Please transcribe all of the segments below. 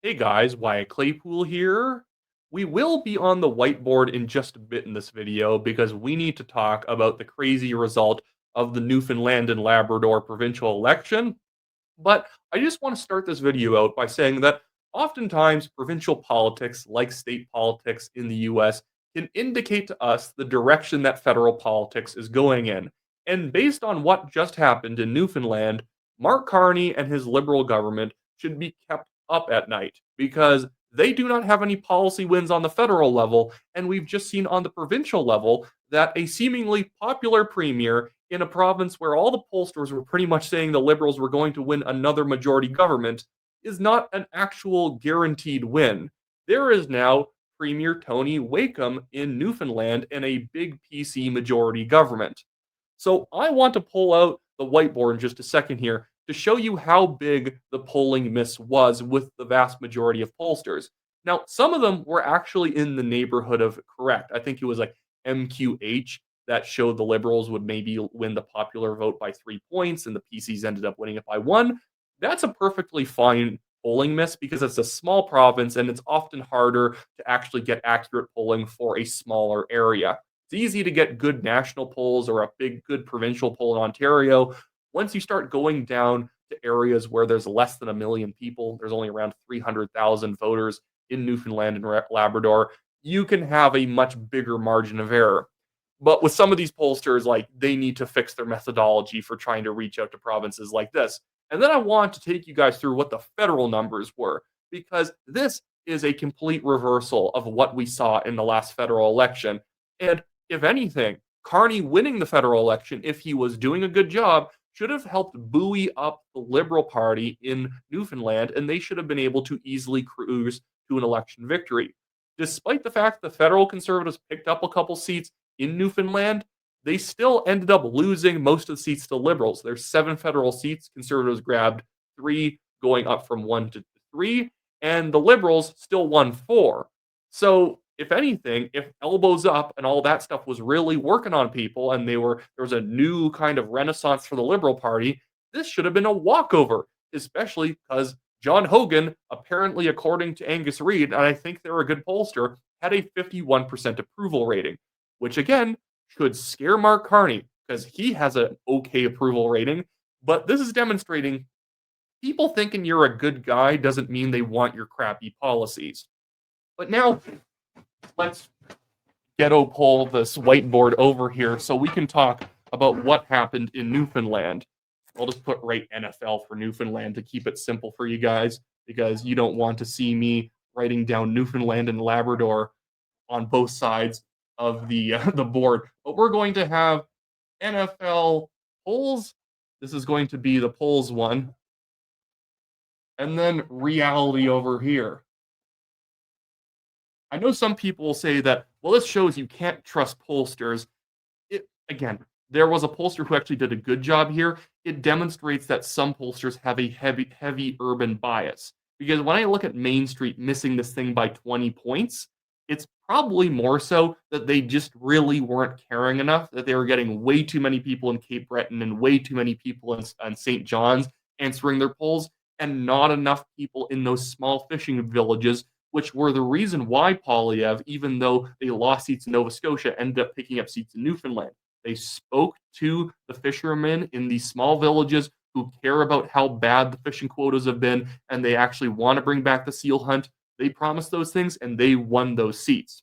Hey guys, Wyatt Claypool here. We will be on the whiteboard in just a bit in this video because we need to talk about the crazy result of the Newfoundland and Labrador provincial election. But I just want to start this video out by saying that oftentimes provincial politics, like state politics in the US, can indicate to us the direction that federal politics is going in. And based on what just happened in Newfoundland, Mark Carney and his Liberal government should be kept up at night because they do not have any policy wins on the federal level. And we've just seen on the provincial level that a seemingly popular premier in a province where all the pollsters were pretty much saying the Liberals were going to win another majority government is not an actual guaranteed win. There is now Premier Tony Wakeham in Newfoundland in a big PC majority government. So I want to pull out the whiteboard in just a second here to show you how big the polling miss was with the vast majority of pollsters. Now, some of them were actually in the neighborhood of correct. I think it was like MQH that showed the Liberals would maybe win the popular vote by 3 points, and the PCs ended up winning it by one. That's a perfectly fine polling miss because it's a small province and it's often harder to actually get accurate polling for a smaller area. It's easy to get good national polls or a good provincial poll in Ontario. Once you start going down to areas where there's less than a million people, there's only around 300,000 voters in Newfoundland and Labrador, you can have a much bigger margin of error. But with some of these pollsters, like they need to fix their methodology for trying to reach out to provinces like this. And then I want to take you guys through what the federal numbers were, because this is a complete reversal of what we saw in the last federal election. And if anything, Carney winning the federal election, if he was doing a good job, should have helped buoy up the Liberal Party in Newfoundland, and they should have been able to easily cruise to an election victory. Despite the fact the federal Conservatives picked up a couple seats in Newfoundland, they still ended up losing most of the seats to Liberals. There's 7 federal seats. Conservatives grabbed 3, going up from 1 to 3, and the Liberals still won 4. So, if anything, if elbows up and all that stuff was really working on people, and there was a new kind of renaissance for the Liberal Party, this should have been a walkover, especially because John Hogan, apparently according to Angus Reid, and I think they're a good pollster, had a 51% approval rating, which again should scare Mark Carney because he has an okay approval rating. But this is demonstrating people thinking you're a good guy doesn't mean they want your crappy policies. But now let's ghetto pull this whiteboard over here so we can talk about what happened in Newfoundland. I'll just put right NFL for Newfoundland to keep it simple for you guys because you don't want to see me writing down Newfoundland and Labrador on both sides of the board. But we're going to have NFL polls. This is going to be the polls one. And then reality over here. I know some people will say that, well, this shows you can't trust pollsters. Again, there was a pollster who actually did a good job here. It demonstrates that some pollsters have a heavy urban bias. Because when I look at Main Street missing this thing by 20 points, it's probably more so that they just really weren't caring enough, that they were getting way too many people in Cape Breton and way too many people in St. John's answering their polls, and not enough people in those small fishing villages, which were the reason why Polyev, even though they lost seats in Nova Scotia, ended up picking up seats in Newfoundland. They spoke to the fishermen in these small villages who care about how bad the fishing quotas have been, and they actually want to bring back the seal hunt. They promised those things, and they won those seats,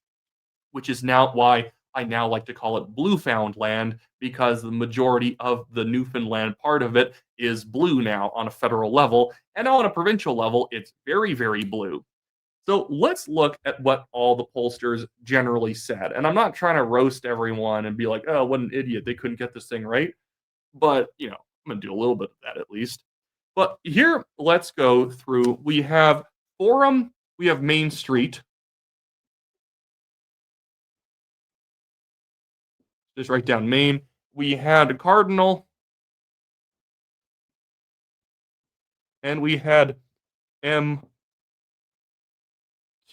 which is now why I now like to call it Bluefoundland, because the majority of the Newfoundland part of it is blue now on a federal level, and on a provincial level, it's very, very blue. So let's look at what all the pollsters generally said. And I'm not trying to roast everyone and be like, oh, what an idiot. They couldn't get this thing right. But, I'm going to do a little bit of that at least. But here, let's go through. We have Forum, we have Main Street. Just write down Main. We had Cardinal. And we had MQO.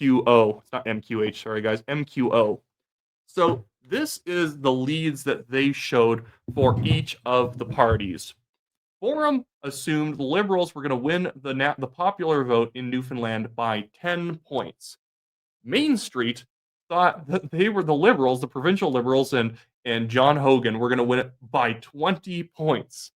It's not MQH, sorry guys, MQO. So this is the leads that they showed for each of the parties. Forum assumed the Liberals were going to win the popular vote in Newfoundland by 10 points. Main Street thought that they were the Liberals, the provincial Liberals, and John Hogan were going to win it by 20 points.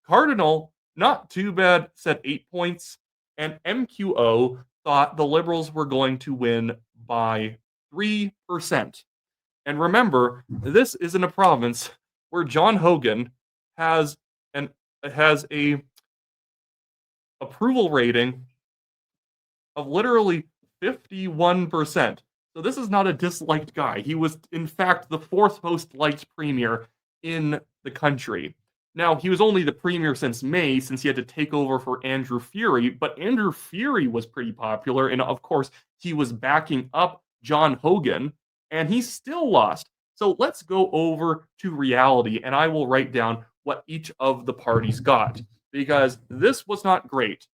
Cardinal, not too bad, said 8 points, and MQO thought the Liberals were going to win by 3%. And remember, this is in a province where John Hogan has a approval rating of literally 51%. So this is not a disliked guy. He was, in fact, the fourth most liked premier in the country. Now, he was only the premier since May, since he had to take over for Andrew Furey, but Andrew Furey was pretty popular, and of course, he was backing up John Hogan, and he still lost. So let's go over to reality, and I will write down what each of the parties got, because this was not great.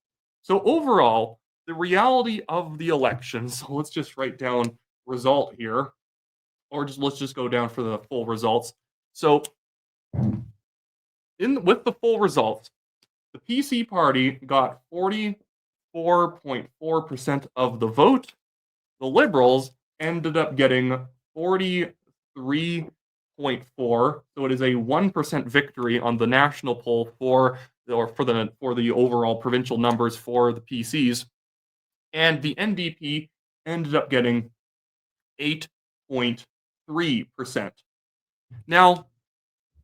So overall, the reality of the election, so let's just write down result here, or let's just go down for the full results. So with the full results, the PC party got 44.4% of the vote. The Liberals ended up getting 43.4%, so it is a 1% victory on the national poll for the overall provincial numbers for the PCs. And the NDP ended up getting 8.3%. Now,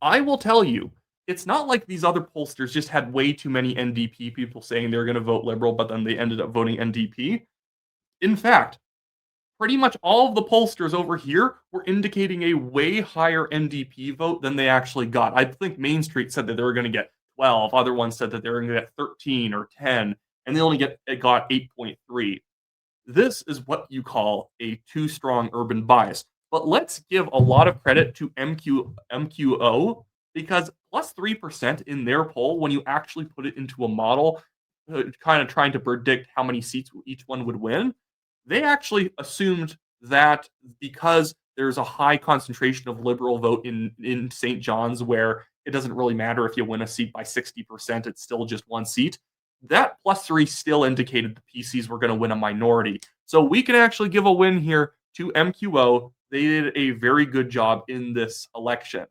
I will tell you, it's not like these other pollsters just had way too many NDP people saying they were going to vote Liberal, but then they ended up voting NDP. In fact, pretty much all of the pollsters over here were indicating a way higher NDP vote than they actually got. I think Main Street said that they were going to get 12. Other ones said that they were going to get 13 or 10, and they only got 8.3. This is what you call a too strong urban bias. But let's give a lot of credit to MQO, because plus 3% in their poll, when you actually put it into a model, kind of trying to predict how many seats each one would win, they actually assumed that because there's a high concentration of Liberal vote in St. John's, where it doesn't really matter if you win a seat by 60%, it's still just one seat. That plus 3 still indicated the PCs were going to win a minority. So we can actually give a win here to MQO. They did a very good job in this election.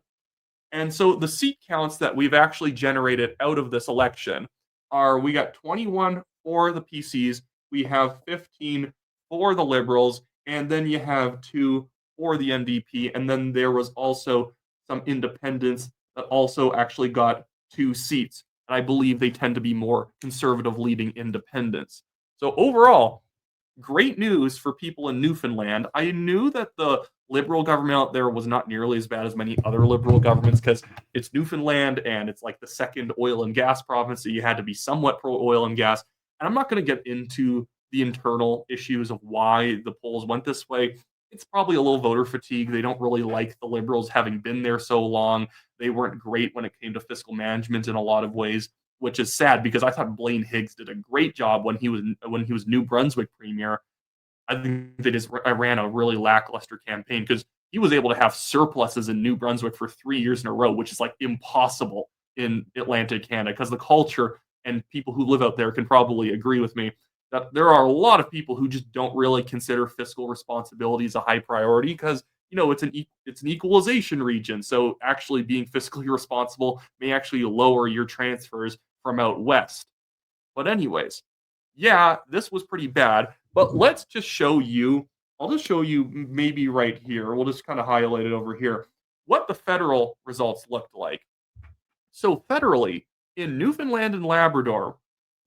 And so the seat counts that we've actually generated out of this election are, we got 21 for the PCs, we have 15 for the Liberals, and then you have 2 for the NDP, and then there was also some independents that also actually got 2 seats. And I believe they tend to be more conservative-leaning independents. So overall, great news for people in Newfoundland. I knew that the Liberal government out there was not nearly as bad as many other Liberal governments, because it's Newfoundland and it's like the second oil and gas province, so you had to be somewhat pro-oil and gas. And I'm not going to get into the internal issues of why the polls went this way. It's probably a little voter fatigue. They don't really like the Liberals having been there so long. They weren't great when it came to fiscal management in a lot of ways, which is sad, because I thought Blaine Higgs did a great job when he was New Brunswick premier. I think they just ran a really lackluster campaign, because he was able to have surpluses in New Brunswick for 3 years in a row, which is like impossible in Atlantic Canada, because the culture and people who live out there can probably agree with me that there are a lot of people who just don't really consider fiscal responsibility as a high priority, because it's an equalization region. So actually being fiscally responsible may actually lower your transfers from out west. But anyways, yeah, this was pretty bad. But let's just show you. I'll just show you maybe right here. We'll just kind of highlight it over here, what the federal results looked like. So federally, in Newfoundland and Labrador,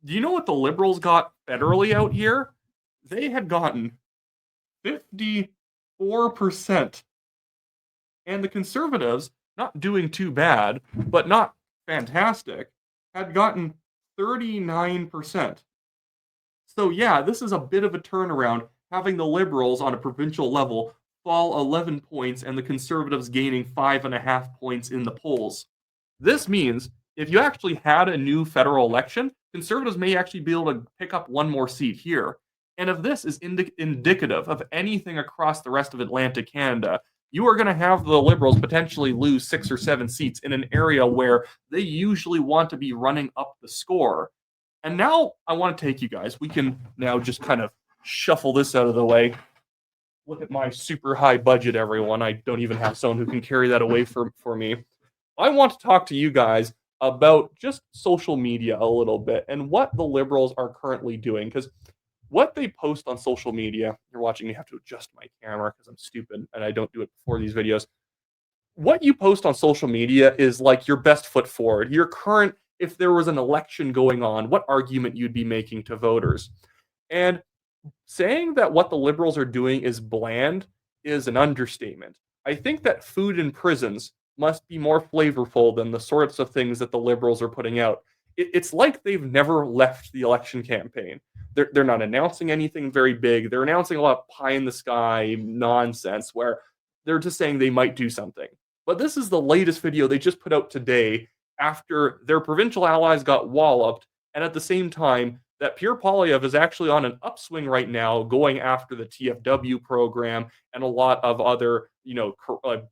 do you know what the Liberals got federally out here? They had gotten 54%. And the Conservatives, not doing too bad, but not fantastic, had gotten 39%. So yeah, this is a bit of a turnaround, having the Liberals on a provincial level fall 11 points and the Conservatives gaining 5.5 points in the polls. This means if you actually had a new federal election, Conservatives may actually be able to pick up one more seat here. And if this is indicative of anything across the rest of Atlantic Canada, you are going to have the Liberals potentially lose 6 or 7 seats in an area where they usually want to be running up the score. And now I want to take you guys. We can now just kind of shuffle this out of the way. Look at my super high budget, everyone. I don't even have someone who can carry that away for me. I want to talk to you guys about just social media a little bit and what the Liberals are currently doing. Because what they post on social media, you're watching me have to adjust my camera because I'm stupid and I don't do it before these videos. What you post on social media is like your best foot forward. Your current, if there was an election going on, what argument you'd be making to voters. And saying that what the Liberals are doing is bland is an understatement. I think that food in prisons must be more flavorful than the sorts of things that the Liberals are putting out. It's like they've never left the election campaign. They're not announcing anything very big. They're announcing a lot of pie in the sky nonsense where they're just saying they might do something. But this is the latest video they just put out today after their provincial allies got walloped, and at the same time, that Pierre Poilievre is actually on an upswing right now, going after the TFW program and a lot of other,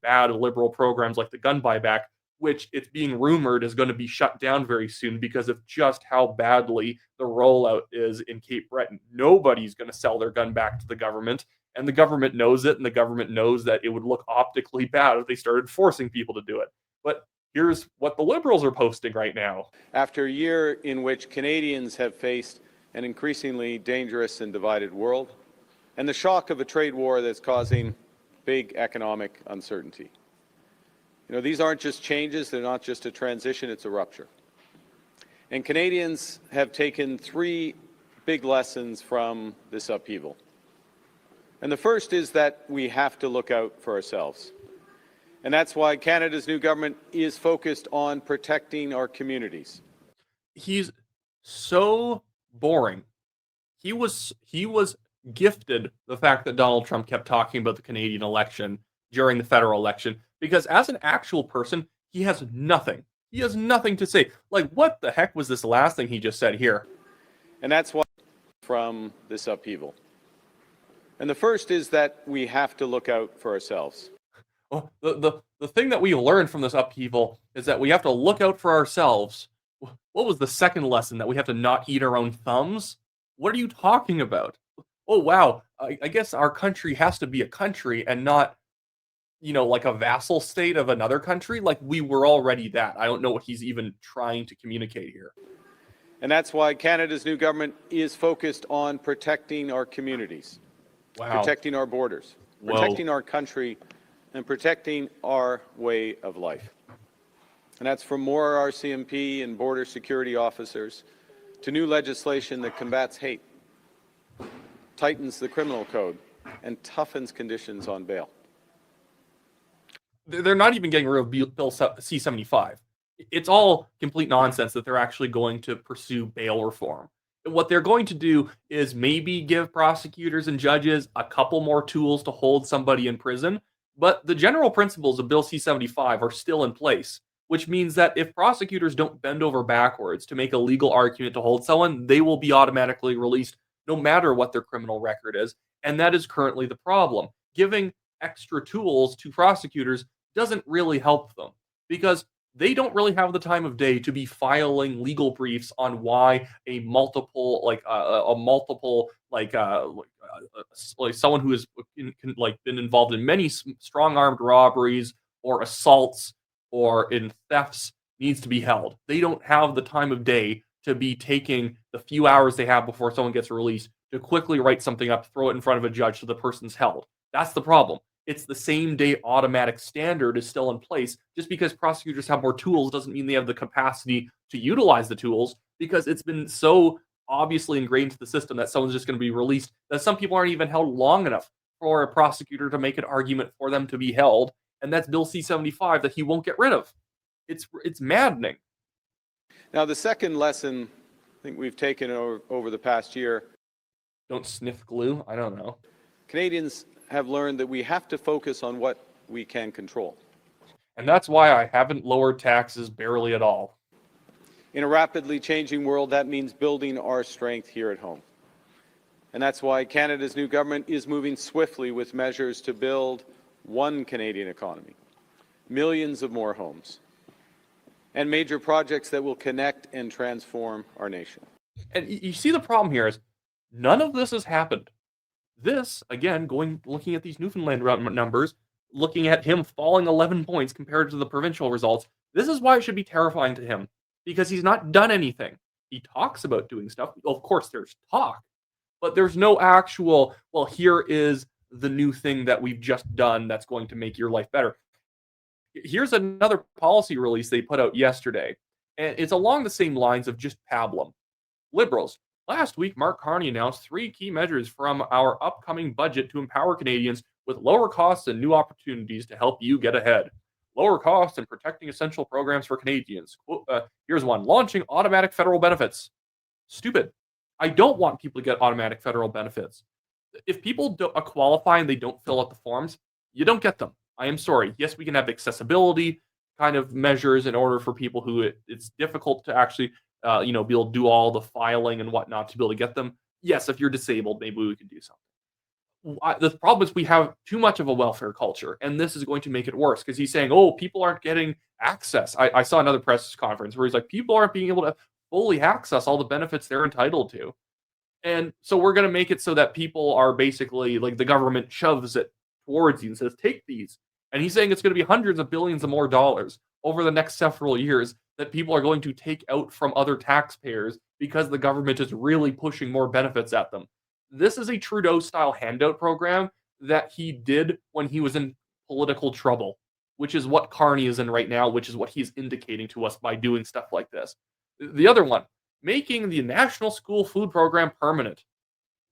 bad liberal programs like the gun buyback, which it's being rumored is going to be shut down very soon because of just how badly the rollout is in Cape Breton. Nobody's going to sell their gun back to the government, and the government knows it, and the government knows that it would look optically bad if they started forcing people to do it. But here's what the Liberals are posting right now. After a year in which Canadians have faced an increasingly dangerous and divided world, and the shock of a trade war that's causing big economic uncertainty. These aren't just changes, they're not just a transition, it's a rupture. And Canadians have taken 3 big lessons from this upheaval. And the first is that we have to look out for ourselves. And that's why Canada's new government is focused on protecting our communities. He's so boring. He was gifted the fact that Donald Trump kept talking about the Canadian election during the federal election, because as an actual person, he has nothing. He has nothing to say. Like, what the heck was this last thing he just said here? And that's why from this upheaval. And the first is that we have to look out for ourselves. Well, the thing that we learned from this upheaval is that we have to look out for ourselves. What was the second lesson? That we have to not eat our own thumbs? What are you talking about? Oh, wow. I guess our country has to be a country and not, like a vassal state of another country. Like, we were already that. I don't know what he's even trying to communicate here. And that's why Canada's new government is focused on protecting our communities, protecting our borders, protecting our country, and protecting our way of life. And that's from more RCMP and border security officers to new legislation that combats hate, tightens the criminal code, and toughens conditions on bail. They're not even getting rid of Bill C-75. It's all complete nonsense that they're actually going to pursue bail reform. What they're going to do is maybe give prosecutors and judges a couple more tools to hold somebody in prison, but the general principles of Bill C-75 are still in place, which means that if prosecutors don't bend over backwards to make a legal argument to hold someone, they will be automatically released no matter what their criminal record is. And that is currently the problem. Giving extra tools to prosecutors doesn't really help them, because they don't really have the time of day to be filing legal briefs on why a multiple, someone who has been involved in many strong-armed robberies or assaults or in thefts needs to be held. They don't have the time of day to be taking the few hours they have before someone gets released to quickly write something up, throw it in front of a judge so the person's held. That's the problem. It's the same day automatic standard is still in place. Just because prosecutors have more tools doesn't mean they have the capacity to utilize the tools, because it's been so obviously ingrained into the system that someone's just going to be released that some people aren't even held long enough for a prosecutor to make an argument for them to be held. And that's Bill C-75 that he won't get rid of. It's maddening. Now, the second lesson I think we've taken over the past year. Don't sniff glue. I don't know. Canadians have learned that we have to focus on what we can control. And that's why I haven't lowered taxes barely at all. In a rapidly changing world, that means building our strength here at home. And that's why Canada's new government is moving swiftly with measures to build one Canadian economy, millions of more homes, and major projects that will connect and transform our nation. And you see the problem here is none of this has happened. This, again, looking at these Newfoundland numbers, looking at him falling 11 points compared to the provincial results, this is why it should be terrifying to him, because he's not done anything. He talks about doing stuff. Of course, there's talk, but there's no actual, well, here is the new thing that we've just done that's going to make your life better. Here's another policy release they put out yesterday, and it's along the same lines of just pablum. Liberals. Last week, Mark Carney announced 3 key measures from our upcoming budget to empower Canadians with lower costs and new opportunities to help you get ahead. Lower costs and protecting essential programs for Canadians. Here's one. Launching automatic federal benefits. Stupid. I don't want people to get automatic federal benefits. If people qualify and they don't fill out the forms, you don't get them. I am sorry. Yes, we can have accessibility kind of measures in order for people who it's difficult to actually be able to do all the filing and whatnot to be able to get them. Yes, if you're disabled, maybe we can do something. The problem is we have too much of a welfare culture, and this is going to make it worse because he's saying, oh, people aren't getting access. I saw another press conference where he's like, people aren't being able to fully access all the benefits they're entitled to. And so we're going to make it so that people are basically like the government shoves it towards you and says, take these. And he's saying it's going to be hundreds of billions of more dollars over the next several years that people are going to take out from other taxpayers because the government is really pushing more benefits at them. This is a Trudeau-style handout program that he did when he was in political trouble, which is what Carney is in right now, which is what he's indicating to us by doing stuff like this. The other one, making the National School Food Program permanent.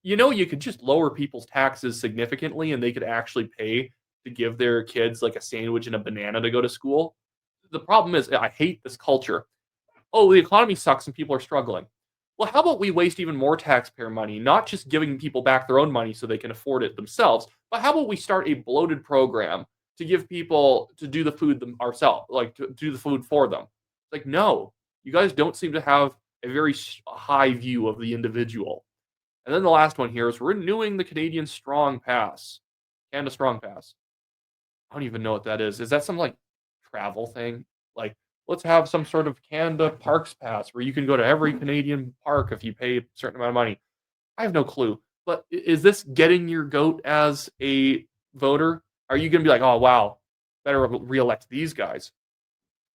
You could just lower people's taxes significantly and they could actually pay to give their kids like a sandwich and a banana to go to school. The problem is, I hate this culture. Oh, the economy sucks and people are struggling. Well, how about we waste even more taxpayer money, not just giving people back their own money so they can afford it themselves, but how about we start a bloated program to give people to do the food ourselves, like to do the food for them? Like, no, you guys don't seem to have a very high view of the individual. And then the last one here is renewing the Canadian Strong Pass. Canada Strong Pass. I don't even know what that is. Is that some like travel thing? Like, let's have some sort of Canada Parks Pass where you can go to every Canadian park if you pay a certain amount of money. I have no clue. But is this getting your goat as a voter? Are you going to be like, oh, wow, better re-elect these guys?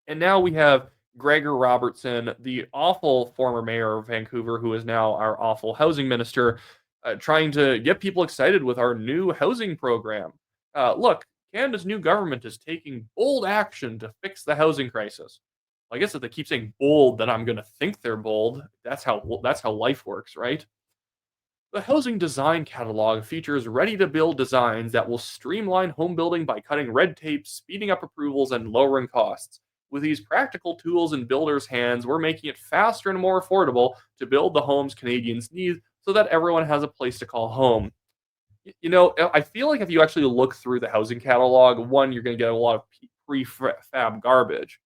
And now we have Gregor Robertson, the awful former mayor of Vancouver, who is now our awful housing minister, trying to get people excited with our new housing program. Look, Canada's new government is taking bold action to fix the housing crisis. Well, I guess if they keep saying bold, then I'm going to think they're bold. That's how life works, right? The Housing Design Catalog features ready-to-build designs that will streamline home building by cutting red tape, speeding up approvals, and lowering costs. With these practical tools in builders' hands, we're making it faster and more affordable to build the homes Canadians need so that everyone has a place to call home. I feel like if you actually look through the housing catalog, one, you're going to get a lot of prefab garbage.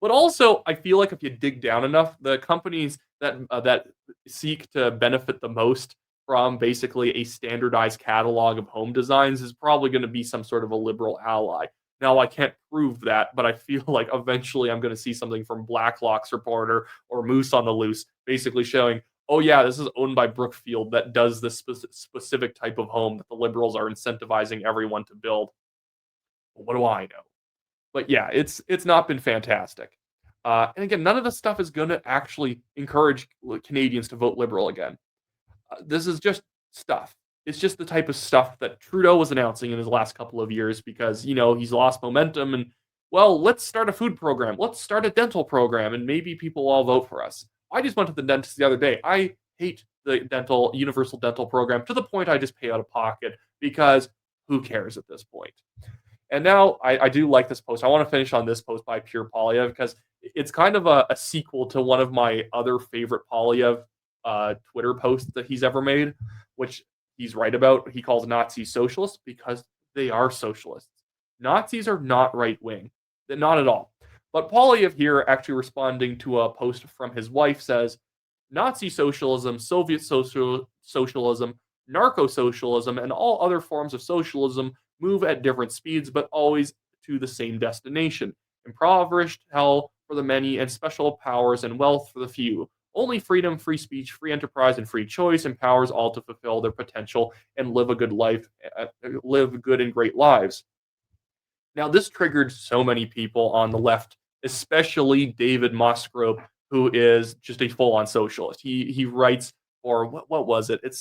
But also, I feel like if you dig down enough, the companies that seek to benefit the most from basically a standardized catalog of home designs is probably going to be some sort of a liberal ally. Now, I can't prove that, but I feel like eventually I'm going to see something from Blacklock's reporter or Moose on the Loose basically showing, oh yeah, this is owned by Brookfield that does this specific type of home that the Liberals are incentivizing everyone to build. What do I know? But yeah, it's not been fantastic. And again, none of this stuff is going to actually encourage Canadians to vote Liberal again. This is just stuff. It's just the type of stuff that Trudeau was announcing in his last couple of years because, he's lost momentum and, well, let's start a food program. Let's start a dental program and maybe people will all vote for us. I just went to the dentist the other day. I hate the universal dental program to the point I just pay out of pocket because who cares at this point? And now I do like this post. I want to finish on this post by Pure Polyev because it's kind of a sequel to one of my other favorite Polyev Twitter posts that he's ever made, which he's right about. He calls Nazis socialists because they are socialists. Nazis are not right-wing. Not at all. But Polyev here, actually responding to a post from his wife, says, Nazi socialism, Soviet socialism, narco-socialism, and all other forms of socialism move at different speeds, but always to the same destination. Impoverished hell for the many, and special powers and wealth for the few. Only freedom, free speech, free enterprise, and free choice empowers all to fulfill their potential and live a good life, live good and great lives. Now, this triggered so many people on the left, especially David Musgrove, who is just a full-on socialist. He writes for what was it? It's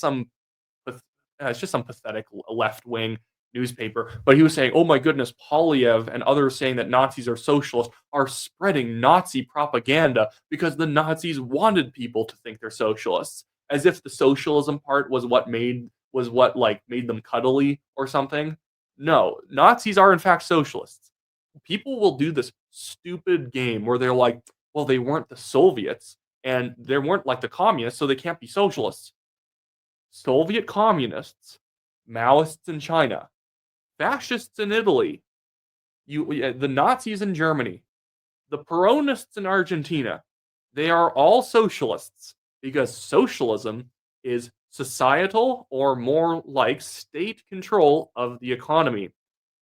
just some pathetic left-wing newspaper. But he was saying, "Oh my goodness, Polyev and others saying that Nazis are socialists are spreading Nazi propaganda because the Nazis wanted people to think they're socialists, as if the socialism part was what like made them cuddly or something." No, Nazis are in fact socialists. People will do this stupid game where they're like, "Well, they weren't the Soviets and they weren't like the communists, so they can't be socialists." Soviet communists, Maoists in China, fascists in Italy, the Nazis in Germany, the Peronists in Argentina, they are all socialists because socialism is societal or more like state control of the economy.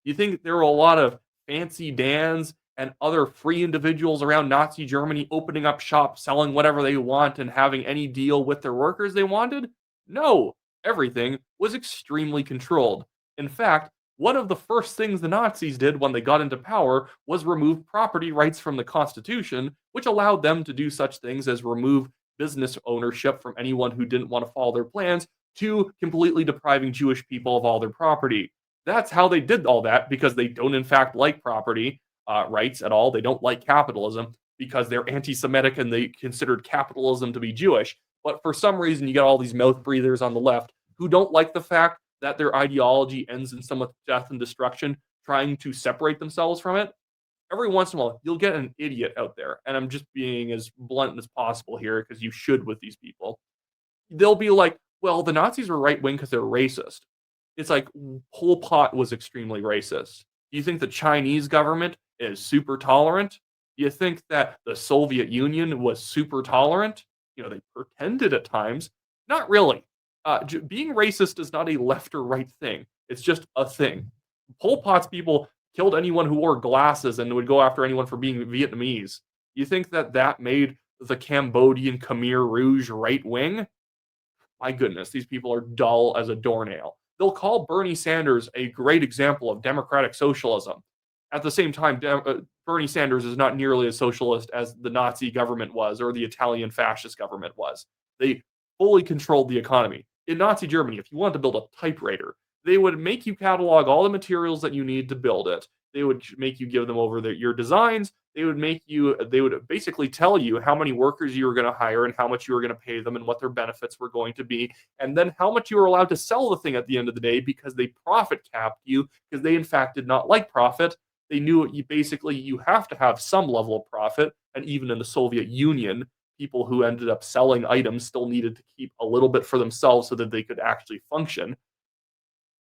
You think there were a lot of fancy Dans and other free individuals around Nazi Germany opening up shops, selling whatever they want, and having any deal with their workers they wanted? No, everything was extremely controlled. In fact, one of the first things the Nazis did when they got into power was remove property rights from the Constitution, which allowed them to do such things as remove business ownership from anyone who didn't want to follow their plans, to completely depriving Jewish people of all their property. That's how they did all that, because they don't, in fact, like property rights at all. They don't like capitalism because they're anti Semitic and they considered capitalism to be Jewish. But for some reason, you get all these mouth breathers on the left who don't like the fact that their ideology ends in someone's death and destruction, trying to separate themselves from it. Every once in a while, you'll get an idiot out there, and I'm just being as blunt as possible here because you should with these people. They'll be like, "Well, the Nazis were right wing because they're racist." It's like Pol Pot was extremely racist. Do you think the Chinese government is super tolerant? Do you think that the Soviet Union was super tolerant? They pretended at times. Not really. Being racist is not a left or right thing. It's just a thing. Pol Pot's people killed anyone who wore glasses and would go after anyone for being Vietnamese. You think that made the Cambodian Khmer Rouge right wing? My goodness, these people are dull as a doornail. They'll call Bernie Sanders a great example of democratic socialism. At the same time, Bernie Sanders is not nearly as socialist as the Nazi government was or the Italian fascist government was. They fully controlled the economy. In Nazi Germany, if you wanted to build a typewriter, they would make you catalog all the materials that you need to build it. They would make you give them over your designs. They would basically tell you how many workers you were going to hire and how much you were going to pay them and what their benefits were going to be, and then how much you were allowed to sell the thing at the end of the day, because they profit capped you, because they in fact did not like profit. They knew you have to have some level of profit, and even in the Soviet Union, people who ended up selling items still needed to keep a little bit for themselves so that they could actually function.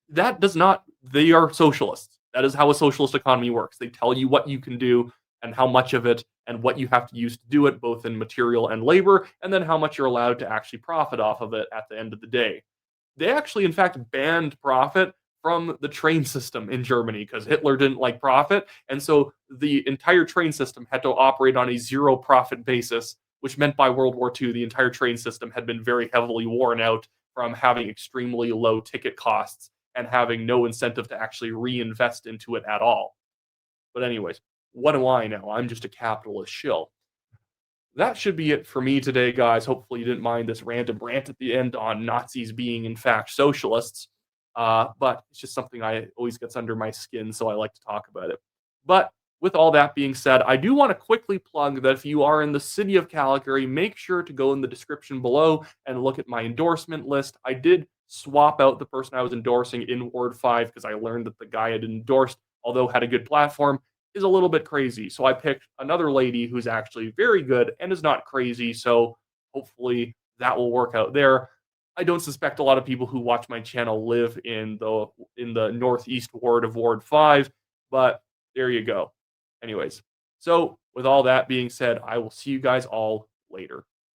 They are socialists. That is how a socialist economy works. They tell you what you can do and how much of it and what you have to use to do it, both in material and labor, and then how much you're allowed to actually profit off of it at the end of the day. They actually, in fact, banned profit from the train system in Germany because Hitler didn't like profit. And so the entire train system had to operate on a zero profit basis, which meant by World War II, the entire train system had been very heavily worn out from having extremely low ticket costs and having no incentive to actually reinvest into it at all. But anyways, what do I know? I'm just a capitalist shill. That should be it for me today, guys. Hopefully you didn't mind this random rant at the end on Nazis being, in fact, socialists. But it's just something I always gets under my skin, so I like to talk about it. But with all that being said, I do want to quickly plug that if you are in the city of Calgary, make sure to go in the description below and look at my endorsement list. I did swap out the person I was endorsing in Ward 5 because I learned that the guy I had endorsed, although had a good platform, is a little bit crazy. So I picked another lady who's actually very good and is not crazy. So hopefully that will work out there. I don't suspect a lot of people who watch my channel live in the northeast ward of Ward 5, but there you go. Anyways, so with all that being said, I will see you guys all later.